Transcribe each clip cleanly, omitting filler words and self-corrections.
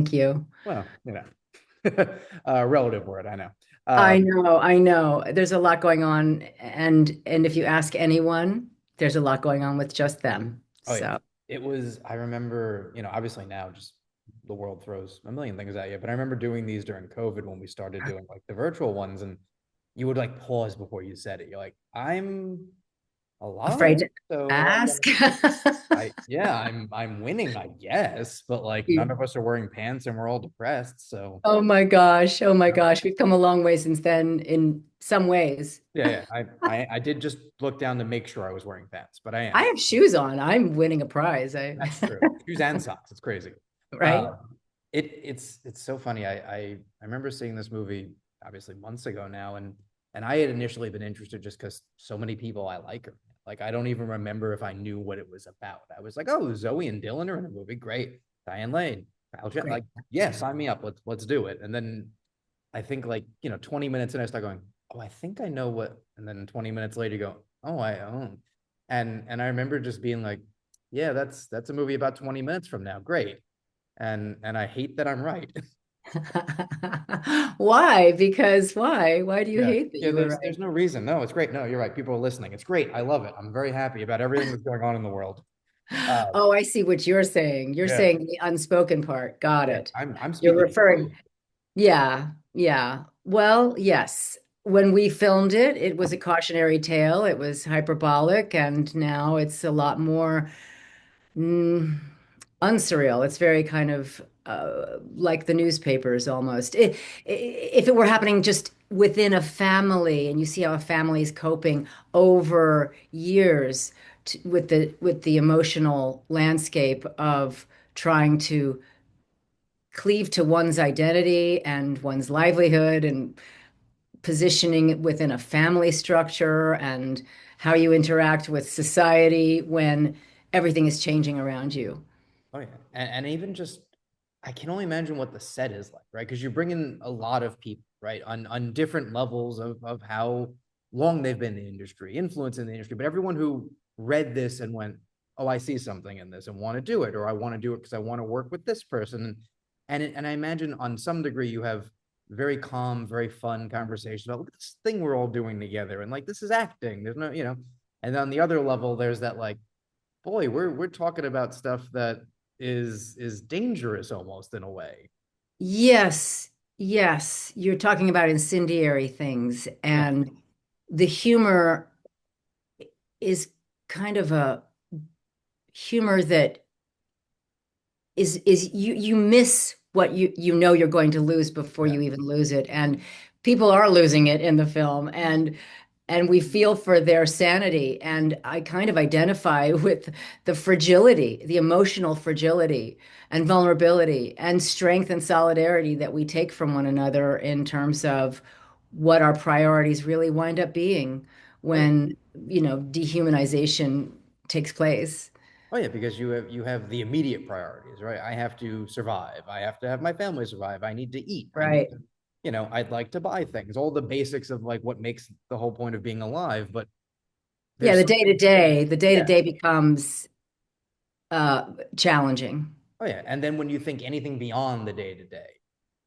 Thank you. Well, relative word, I know. I Um, know, I know. There's a lot going on, and if you ask anyone, there's a lot going on with just them. oh yeah, So, it was. I remember, obviously now just the world throws a million things at you, but I remember doing these during COVID when we started doing like the virtual ones, and you would like pause before you said it. You're like, I'm afraid alive, to so ask. yeah, I'm winning, I guess, but like none of us are wearing pants and we're all depressed, so. Oh my gosh. Oh my gosh. We've come a long way since then in some ways. Yeah, yeah. I did just look down to make sure I was wearing pants, but I I am. have shoes on. I'm winning a prize. I That's true. Shoes and socks. It's crazy. right? It's so funny. I remember seeing this movie obviously months ago now, and I had initially been interested just because so many people I like her. Like I don't even remember if I knew what it was about. I was like, oh, Zoe and Dylan are in a movie. Great. Diane Lane. Great. Like, yeah, sign me up. Let's do it. And then I think like 20 minutes in, I start going, oh, I think I know what. And then 20 minutes later, you go, oh, I own. And I remember just being like, yeah, that's a movie about 20 minutes from now. Great. And I hate that I'm right. Why? Because why? Why do you Yeah. hate that Yeah, you were there's right? no reason. No, it's great. No, you're right. People are listening. It's great. I love it. I'm very happy about everything that's going on in the world. Oh, I see what you're saying. You're Yeah. saying the unspoken part. Got Yeah. it. I'm You're speaking for you. referring. Yeah, yeah. Well, yes. When we filmed it, it was a cautionary tale. It was hyperbolic, and now it's a lot more mm, unsurreal. It's very kind of like the newspapers almost. If it were happening just within a family, and you see how a family is coping over years with the emotional landscape of trying to cleave to one's identity and one's livelihood and positioning it within a family structure and how you interact with society when everything is changing around you. Oh yeah, and even just I can only imagine what the set is like, right? Because you bring in a lot of people, right, on different levels of how long they've been in the industry, influence in the industry, but everyone who read this and went, "Oh, I see something in this and want to do it," or "I want to do it because I want to work with this person," and I imagine on some degree you have very calm, very fun conversations about look at this thing we're all doing together, and like this is acting. There's no. And on the other level, there's that like boy, we're talking about stuff that is dangerous almost in a way. Yes, yes, you're talking about incendiary things, Yeah. and the humor is kind of a humor that is you miss what you know you're going to lose before Yeah. you even lose it, and people are losing it in the film, and we feel for their sanity, and I kind of identify with the fragility, the emotional fragility and vulnerability and strength and solidarity that we take from one another in terms of what our priorities really wind up being Oh yeah. when dehumanization takes place. Oh yeah, because you have the immediate priorities, right? I have to survive. I have to have my family survive. I need to eat. I need Right. to, I'd like to buy things, all the basics of like what makes the whole point of being alive. But Yeah, there's something, the day to yeah. day becomes uh challenging. Oh yeah. And then when you think anything beyond the day to day,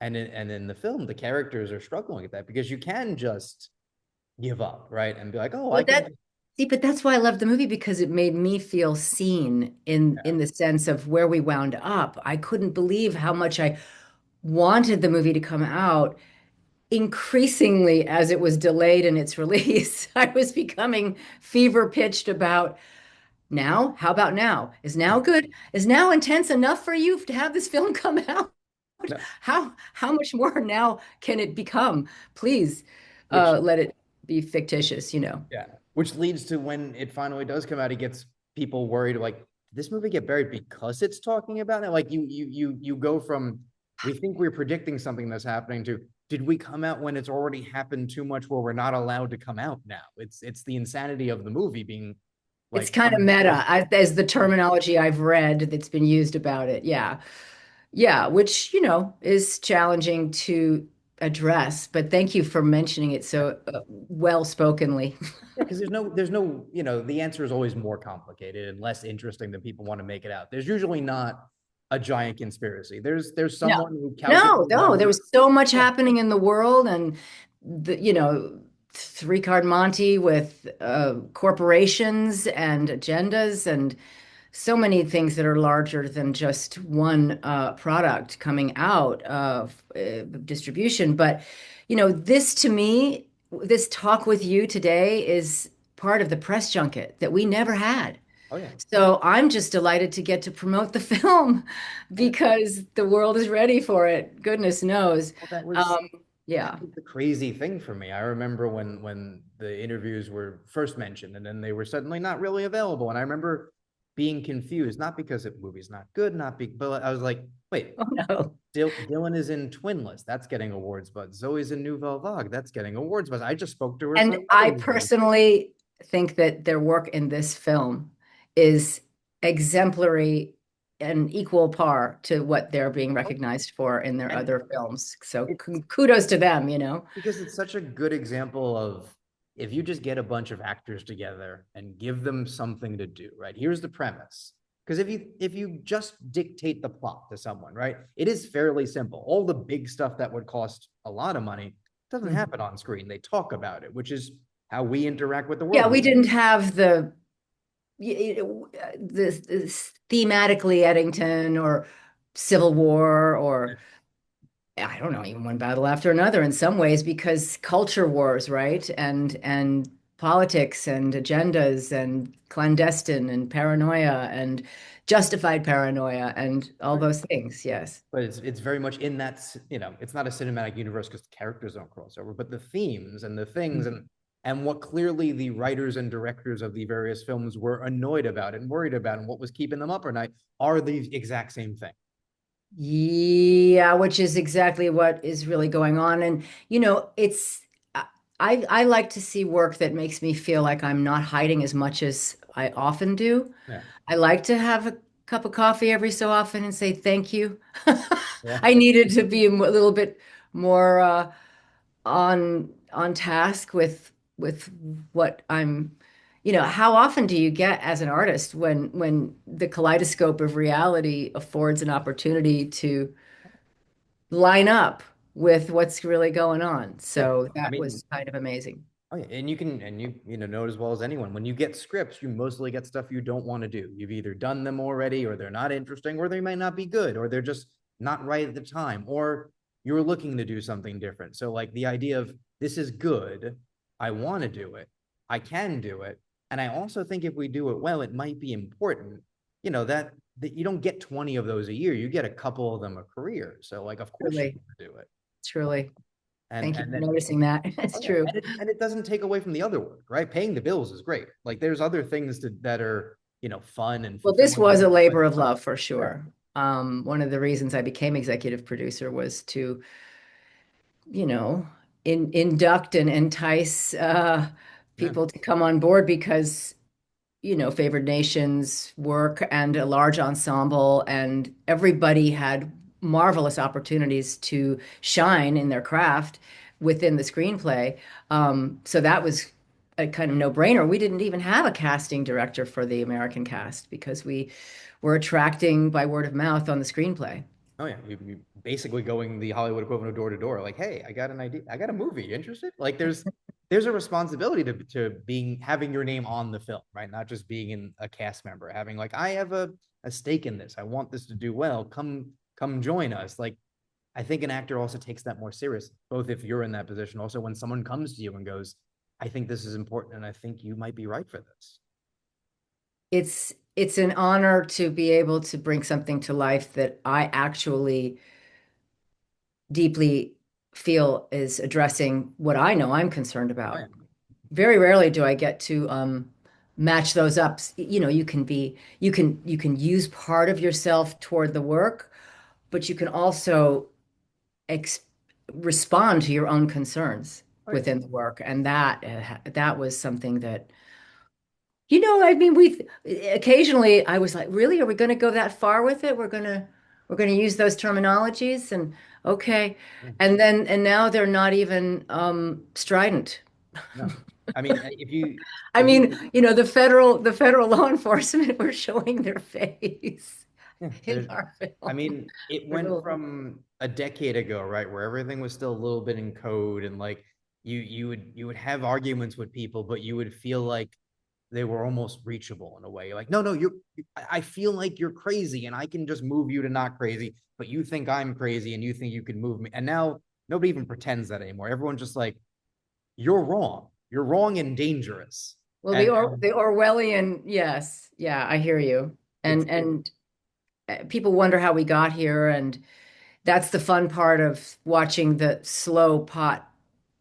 and in the film, the characters are struggling with that because you can just give up, right? And be like, oh, I Well, can but that's why I love the movie because it made me feel seen in the sense of where we wound up. I couldn't believe how much I wanted the movie to come out. Increasingly, as it was delayed in its release, I was becoming fever pitched about now. How about now? Is now good? Is now intense enough for you to have this film come out? no, How much more now can it become? Please, which let it be fictitious, you know. yeah, which leads to when it finally does come out, it gets people worried like, did this movie get buried because it's talking about it? Like you go from we think we're predicting something that's happening to did we come out when it's already happened too much where we're not allowed to come out now? It's the insanity of the movie being It's like kind of coming meta, forward. as the terminology I've read that's been used about it. Yeah. Yeah, which, is challenging to address, but thank you for mentioning it Yeah. so well spokenly. Yeah, because there's no, the answer is always more complicated and less interesting than people want to make it out. There's usually not a giant conspiracy. There's No, someone who no, calculated no. There money. was so much Yeah. happening in the world, and three card Monte with corporations and agendas, and so many things that are larger than just one product coming out of distribution. But this to me, this talk with you today is part of the press junket that we never had. Oh yeah. So I'm just delighted to get to promote the film Oh yeah. because the world is ready for it. Goodness knows. Well, Um, that yeah. was the crazy thing for me. I remember when the interviews were first mentioned and then they were suddenly not really available. And I remember being confused, not because the movie's not good, not be, but I was like, wait, Oh no. Dylan is in Twinless. That's getting awards buzz. Zoe's in Nouvelle Vague. That's getting awards buzz. I just spoke to her for And another I movie. personally think that their work in this film is exemplary and equal par to what they're being recognized for in their And other films. So it's kudos to them. because it's such a good example of if you just get a bunch of actors together and give them something to do, right? Here's the premise. Because if you just dictate the plot to someone, right, it is fairly simple. All the big stuff that would cost a lot of money doesn't Mhm. happen on screen. They talk about it, which is how we interact with the Yeah, world. we didn't have this thematically Eddington or Civil War or I don't know, even one battle after another in some ways because culture wars, right? And politics and agendas and clandestine and paranoia and justified paranoia and all Right. those things. Yes. But it's very much in that, it's not a cinematic universe because the characters don't cross over, but the themes and the things and what clearly the writers and directors of the various films were annoyed about and worried about and what was keeping them up at night are the exact same thing. Yeah, which is exactly what is really going on. And it's I like to see work that makes me feel like I'm not hiding as much as I often do. Yeah. I like to have a cup of coffee every so often and say thank you. Yeah. I needed to be a little bit more on task with what how often do you get as an artist when the kaleidoscope of reality affords an opportunity to line up with what's really going on? Yeah. So I that mean, was kind of amazing. oh yeah, and you know as well as anyone when you get scripts, you mostly get stuff you don't want to do. You've either done them already, or they're not interesting, or they might not be good, or they're just not right at the time, or you're looking to do something different. So like the idea of this is good, I want to do it, I can do it, and I also think if we do it well, it might be important. That you don't get 20 of those a year, you get a couple of them a career. So like, of course you Truly, want to do it, truly. and Thank you and for then noticing that. oh It's yeah, true. and it doesn't take away from the other work, right? Paying the bills is great. Like there's other things that are fun and Well, this fulfilling. was a But labor of love for yeah, sure. One of the reasons I became executive producer was to, you know, induct and entice yeah, people to come on board because, favored nations work and a large ensemble, and everybody had marvelous opportunities to shine in their craft within the screenplay. So that was a kind of no-brainer. We didn't even have a casting director for the American cast because we were attracting by word of mouth on the screenplay. oh yeah. You basically going the Hollywood equivalent of door to door. Like, hey, I got an idea. I got a movie. Interested? Like, there's a responsibility to being having your name on the film, right? Not just being in a cast member. Having like, I have a stake in this. I want this to do well. Come join us. Like I think an actor also takes that more seriously, both if you're in that position, also when someone comes to you and goes, I think this is important and I think you might be right for this. It's an honor to be able to bring something to life that I actually deeply feel is addressing what I know I'm concerned Oh, yeah. about. Very rarely do I get to match those up. You can use part of yourself toward the work, but you can also ex respond to your own concerns Oh, yeah. within the work, and that was something that I mean, we occasionally I was like, really, are we going to go that far with it? We're going to use those terminologies and okay. Yeah. And now they're not even strident. No. I mean, I if mean, you the federal law enforcement were showing their face. Yeah, in our I film. mean, it We're went little- from a decade ago, right, where everything was still a little bit in code, and like you would have arguments with people, but you would feel like they were almost reachable in a way. Like, no, no, I feel like you're crazy, and I can just move you to not crazy, but you think I'm crazy, and you think you can move me. And now nobody even pretends that anymore. Everyone's just like, you're wrong. You're wrong and dangerous. Well, And The Orwellian, yes, yeah, I hear you. it's And people wonder how we got here, and that's the fun part of watching the slow pot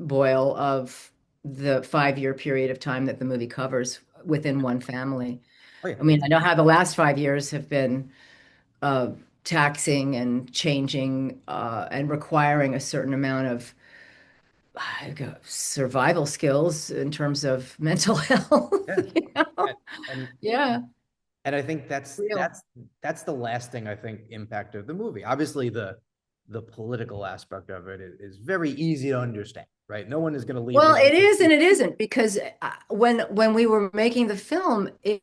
boil of the 5 year period of time that the movie covers within one family. oh yeah, I mean, I know how the last 5 years have been uh, taxing and changing and requiring a certain amount of survival skills in terms of mental health. yeah. You know? And, and Yeah, and I think that's real. that's that's the lasting, I think, impact of the movie. Obviously, the political aspect of it is very easy to understand, right? No one is going to leave Well, this. it is and it isn't because when we were making the film, it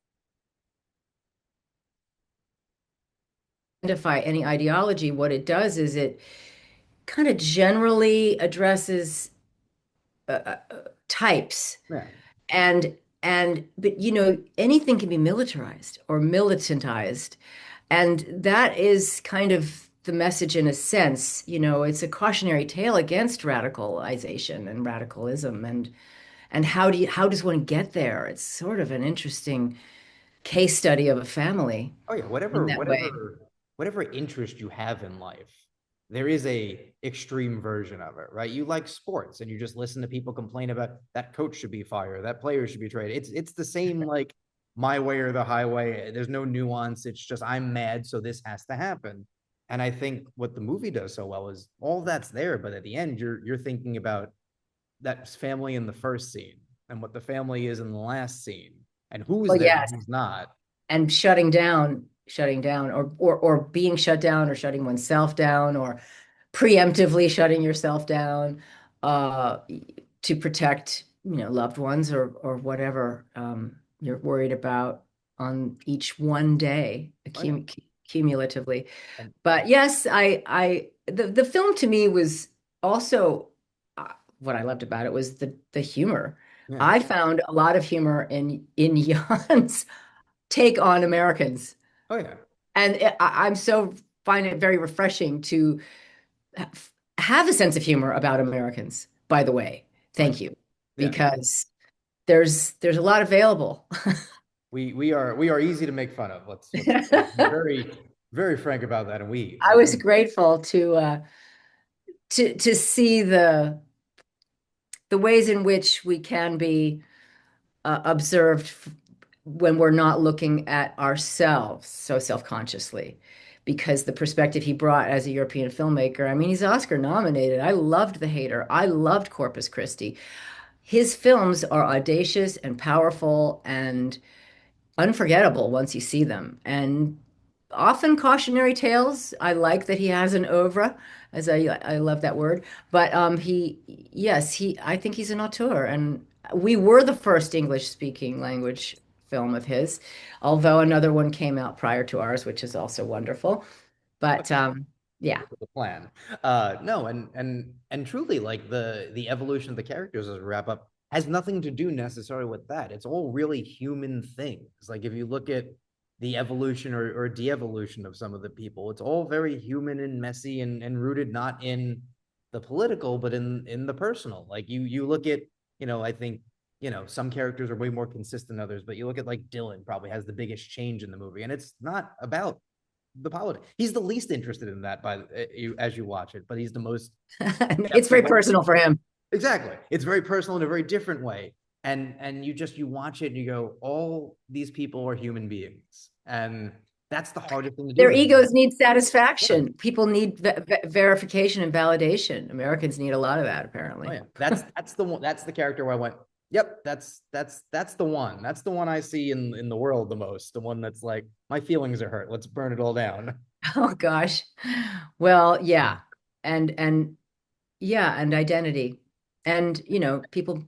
identify any ideology. What it does is it kind of generally addresses types Yeah. and but anything can be militarized or militantized, and that is kind of the message in a sense. It's a cautionary tale against radicalization and radicalism, and how does one get there? It's sort of an interesting case study of a family Oh yeah, in whatever, that way. whatever interest you have in life, there is a extreme version of it, right? You like sports and you just listen to people complain about that coach should be fired, that player should be traded. It's the same like my way or the highway. There's no nuance. It's just I'm mad, so this has to happen. And I think what the movie does so well is all that's there, but at the end you're thinking about that family in the first scene and what the family is in the last scene and who's Well, there yes, and who's not. and shutting down, or being shut down, or shutting oneself down, or preemptively shutting yourself down uh, to protect, loved ones or whatever you're worried about on each one day, Oh yeah. cumulatively. And But yes, the film to me was also what I loved about it was the humor. yeah. I found a lot of humor in Jan's take on Americans, Oh yeah. and I'm so find it very refreshing to have a sense of humor about Americans, by the way. Oh yeah. Thank you, Yeah. because there's a lot available. We are easy to make fun of. Let's be I very very frank about that. And was grateful to see the ways in which we can be observed when we're not looking at ourselves so self-consciously. Because the perspective he brought as a European filmmaker, I mean, he's Oscar nominated. I loved The Hater. I loved Corpus Christi. His films are audacious and powerful and unforgettable once you see them. And often cautionary tales. I like that he has an oeuvre, as I love that word. But yes, I think he's an auteur, and we were the first English speaking language film of his, although another one came out prior to ours, which is also wonderful. But yeah. the plan. No, and truly, like the evolution of the characters as a wrap up has nothing to do necessarily with that. It's all really human things. Like if you look at the evolution or de-evolution of some of the people, it's all very human and messy and rooted not in the political, but in the personal. Like you look at, I think, some characters are way more consistent than others, but you look at like Dylan probably has the biggest change in the movie, and it's not about the politics. He's the least interested in that by you as you watch it, but he's the most It's very acceptable. personal for him. Exactly. It's very personal in a very different way. And you watch it and you go, all these people are human beings. And that's the hardest thing to do Their in a movie. egos need Yeah. satisfaction. People need verification and validation. Americans need a lot of that, Oh apparently. yeah. That's the one, that's the character where I went, yep, that's the one. That's the one I see in the world the most. The one that's like, my feelings are hurt. Let's burn it all down. Oh gosh. Well, yeah. And yeah, and identity. And people,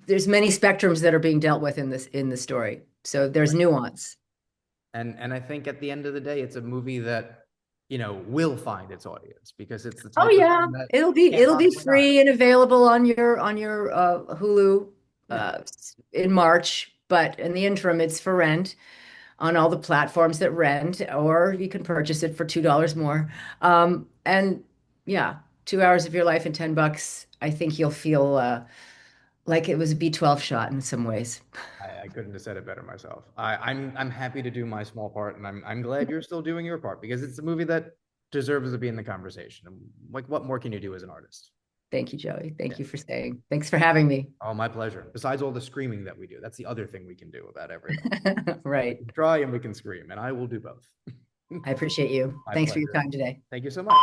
there's many spectrums that are being dealt with in the story. So there's Right. nuance. And I think at the end of the day, it's a movie that, will find its audience because it's the Oh type of yeah, thing that can't it'll be possibly not. free and available on your Hulu Yeah. in March, but in the interim it's for rent on all the platforms that rent, or you can purchase it for $2 more. And yeah, 2 hours of your life and $10. I think you'll feel like it was a B12 shot in some ways. I couldn't have said it better myself. I'm happy to do my small part, and I'm glad you're still doing your part because it's a movie that deserves to be in the conversation. Like, what more can you do as an artist? Thank you, Joey. Yeah. Thank you for staying. Thanks for having me. Oh, my pleasure. Besides all the screaming that we do, that's the other thing we can do about everything. We Right. can try and we can scream, and I will do both. I appreciate you. My Thanks for your pleasure. time today. Thank you so much.